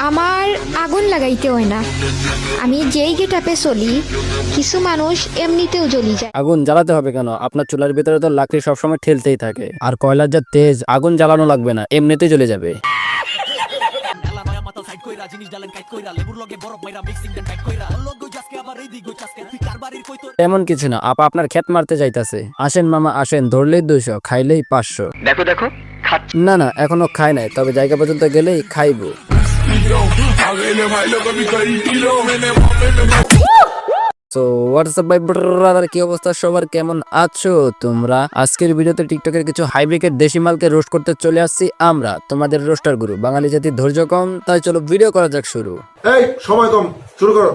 আমার আগুন লাগাইতে হয় না, আমি যেই গেটআপে চলি কিছু মানুষ এমনিতেও জ্বলি যায়। আগুন জ্বালাতে হবে কেন? আপনার চুলার ভিতরে তো লাকড়ি সবসময় ঠেলতেই থাকে। আর কয়লার যা তেজ, আগুন জ্বালানো লাগবে না, এমনিতেই জ্বলে যাবে। এমন কিছু না, আপা আপনার ক্ষেত মারতে যাইতাছে। আসেন মামা আসেন, ধরলেই 200, খাইলেই 500। দেখো দেখো না না, এখনো খাই নাই, তবে জায়গা পর্যন্ত গেলেই খাইবো। সো হোয়াটসঅ্যাপ ভাই ব্রাদার, কি অবস্থা সবার, কেমন আছো তোমরা? আজকের ভিডিওতে টিকটকের কিছু হাইব্রিকেট দেশি মালকে রোস্ট করতে চলে আসছি আমরা, তোমাদের রোস্টার গুরু। বাঙালি জাতির ধৈর্য কম, তাই চলো ভিডিও করা যাক শুরু। এই সময় কম, শুরু করো।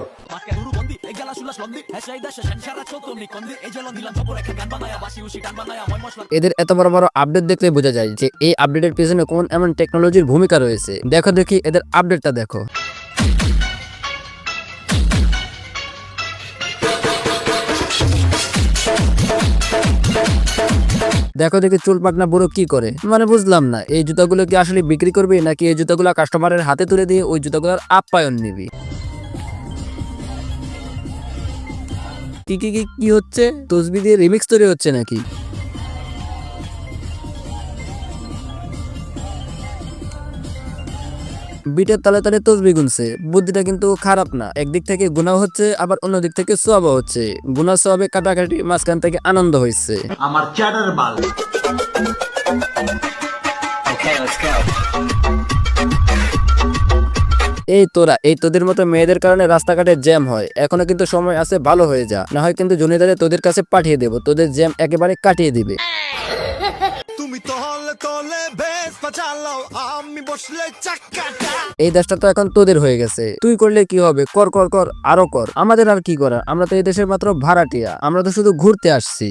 এদের এত বড় বড় আপডেট দেখলে বোঝা যায় যে এই আপডেটের পিছনে কোন এমন টেকনোলজির ভূমিকা রয়েছে। দেখো দেখি এদের আপডেটটা দেখো। দেখো দেখি চুল পাকনা বুড়ো কি করে, মানে বুঝলাম না, এই জুতাগুলো কি আসলে বিক্রি করবি নাকি এই জুতাগুলো কাস্টমারের হাতে তুলে দিয়ে ওই জুতাগুলোর আপ্যায়ন নিবি? কি কি কি কি হচ্ছে? তসবি দিয়ে রিমিক্স তৈরি হচ্ছে নাকি? বিটের তালে তালে তসবি গুনছে, বুদ্ধিটা কিন্তু খারাপ না। একদিক থেকে গুনাহ হচ্ছে, আবার অন্য দিক থেকে সোয়াবও হচ্ছে। গুনাহ সোয়াবে কাটাকাটি, মাঝখান থেকে আনন্দ হয়েছে। আমার চ্যাটার বাল। এই তোরা, এই তোদের মতো মেয়েদের কারণে রাস্তাঘাটে জ্যাম হয়। এখনো কিন্তু সময় আছে, ভালো হয়ে যা, না হয় কিন্তু জনিদারে তোদের কাছে পাঠিয়ে দেবো, তোদের জ্যাম একেবারে কাটিয়ে দিবে। এই দেশটা তো এখন তোদের হয়ে গেছে, তুই করলে কি হবে? কর কর কর, আরো কর। আমাদের আর কি করা, আমরা তো এই দেশের মাত্র ভাড়াটিয়া, আমরা তো শুধু ঘুরতে আসছি।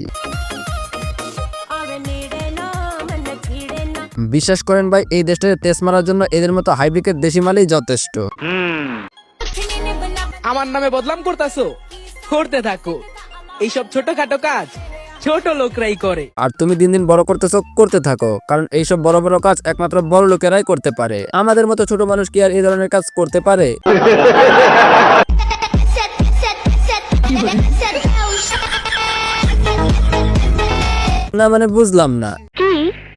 বিশ্বাস করেন ভাই, এই দেশটাকে তেজ মারার জন্য এদের মতো হাইব্রিকের দেশি মালই যথেষ্ট। আমার নামে বদনাম করতেছো, করতে থাকো। এইসব ছোটখাটো কাজ ছোট লোকরাই করে। আর তুমি দিন দিন বড় করতেছো, করতে থাকো, কারণ এইসব বড় বড় কাজ একমাত্র বড় লোকেরাই করতে পারে। আমাদের মতো ছোট মানুষ কি আর এই ধরনের কাজ করতে পারে? না মানে বুঝলাম না,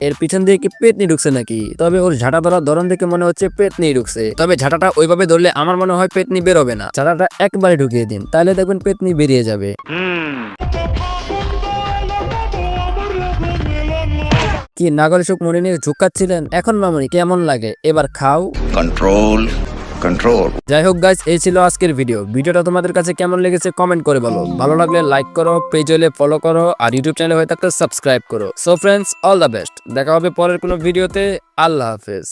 এর পিছন দিয়ে কি পেতনি ঢুকছে নাকি? তবে ওর ঝাঁটা ধরার ধরন দেখে মনে হচ্ছে পেতনি ঢুকছে। তবে ঝাঁটাটা ওইভাবে ধরলে আমার মনে হয় পেতনি বেরোবে না। ঝাঁটাটা একবারে ঢুকিয়ে দিন, তাহলে দেখবেন পেতনি বেরিয়ে যাবে। কি নাগল সুখ মনে নিয়ে ঝুঁকাচ্ছিলেন? এখন মামনি কেমন লাগে? এবার খাও। Control control. যাই হোক গাইস, এই ছিল আজকের ভিডিওটা তোমাদের কাছে কেমন লেগেছে কমেন্ট করে বলো। ভালো লাগলে লাইক করো, পেজ হলে ফলো করো, আর ইউটিউব চ্যানেলে হয়ে থাকলে সাবস্ক্রাইব করো। So friends, all the best, দেখা হবে পরের কোনো ভিডিওতে। আল্লাহ হাফেজ।